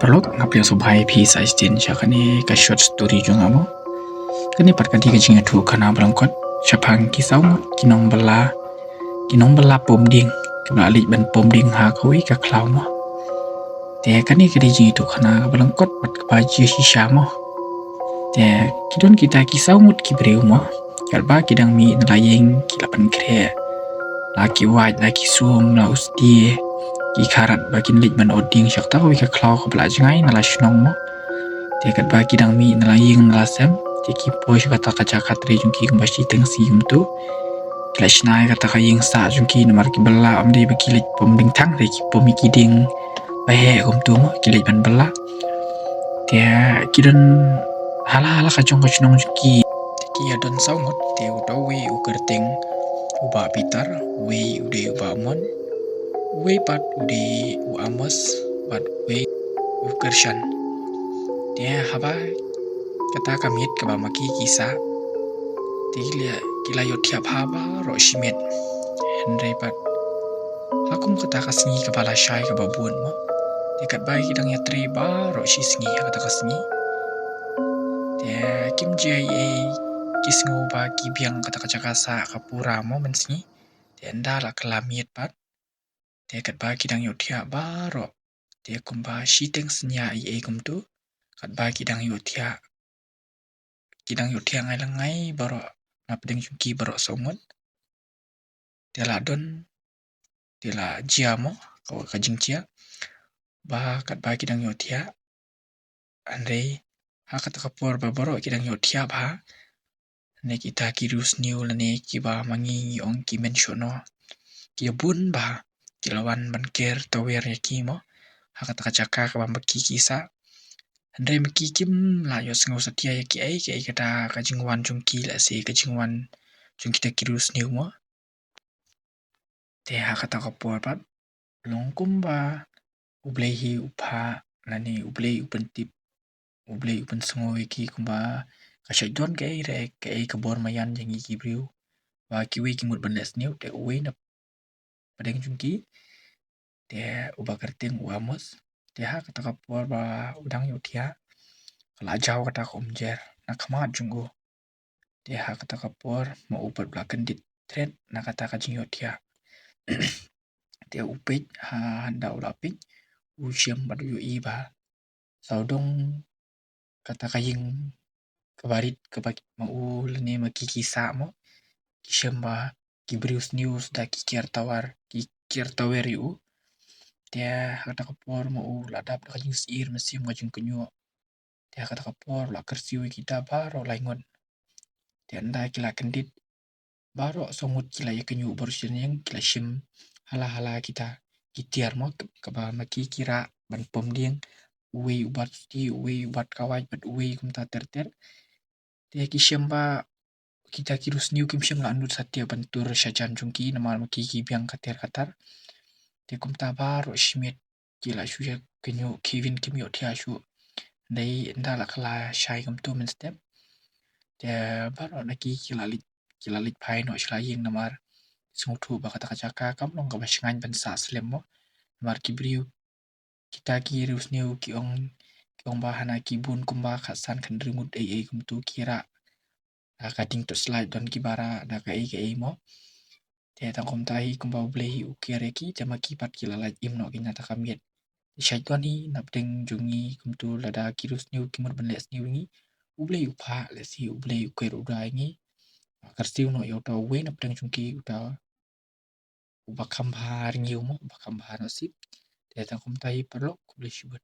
perlu ngapli subhai phi size din shakani ka short story junga mo kani parkati ka jinga thu khana blangkot chapang ki saung kinong bala pom ding kala li ban pom ding ha khoi ka khlaw mo te kani ka jinga thu khana blangkot pat ka ba ji shisha mo te kidon kita ki saungut ki breu mo kalba kidang mi na layeng ki lapan kre laki waj laki suom la usti ki kharat bakin lik ban oding shakta ko ka khlaw ko bla jangai na la shnong mo te kat ba kidang mi na layeng na la sem te ki posh kata kaca katre jungki kung bashi teng si tu kla shnai kata ka yeng sa jungki na mar ki bala amde ba ki lik pom ding thang re ki pom ki ding ba he kum tu mo ki lik ban bala te kidon hala ka jong ka shnong jungki ki adon saungot te utawi ukerteng uba pitar we ude uba mon we pat ude u amos pat we ukershan dia haba kata kamit ka ba maki kisa tilia kila yotia phaba ro shimet henry pat hakum kata kasni ka bala shai ka babun mo dekat bai kidang yatri ba ro shi sngi kata kasni dia kim jia kisngu ba kibiang kata kasa kapura mo mensni dia ndala kelamiet pat dia kat ba kidang yotia ba ro dia kumba shiteng snya kumtu kat ba kidang yotia ngai langai baro napdeng jungki baro songot dia ladon dia la jiamo ko kajing chia ba kat ba kidang yotia andrei ha kat kapor ba baro kidang yotia ba ne kita kirus new lane ki ba mangi ong ki menshono ki bun ba kilawan banker tower yakimo ha kat kacaka ka ba maki kisa andrei maki kim la yo sngo satia yaki ai kata kajingwan jungki la se kajingwan jungki ta kirus new mo te ha kata kapor pat longkum ba ublehi upha nani ublei upentip ublei upen sngo ki kumba kashaidon ke re ke kabor mayan jangi kibriu ba kiwi kimut banles new te uwe na padeng jungki te uba kerteng uamos te ha kata kapor ba udang yotia kala jaw kata komjer na khamat jungo te ha kata kapor ma upat blaken dit thread na kata kajing yotia te upit ha handa ulapit usiam badu yo iba saudong kata kaying kabarit kabak mau lene makiki sa mo kishamba kibrius news da kikier tawer yu dia kata kapor mau ladap da kajing sir mesim kajing kenyo dia kata kapor la kersiu kita baro laingon dia nda kila kendit baro songut kila ya kenyu borsin yang kila shim hala kita kitiar mo kaba maki kira ban pom ding uwe ubat kawaj bat uwe kumta terter dia kishamba kita kirus new kim shim la anut satya bantur shajan jungki namal maki ki biang katar dia kumta baro shimit kila shuya kenyu kevin kim yo thia shu dai ndala kala shai kam tu men step dia baro naki kila lit phai no shla yeng namar sungthu ba kata kacaka kam long ka bashngan ban sa slem mo mar kibriu kita kirus new ki ong bahana kibun kumba khasan khandringut kumtu kira kading to slide don kibara da ka mo te tang kom tai kumba blehi ukere ki jama ki pat kila la imno kina ta kamiet shaitwan hi napdeng jungi kumtu lada kirus new kimur banles new ni ublei upha le si ublei uker udai ni karsiu no yo to we napdeng jungki uta ubakam bhar new mo ubakam bhar no sip te tang kom tai perlo kuble shubut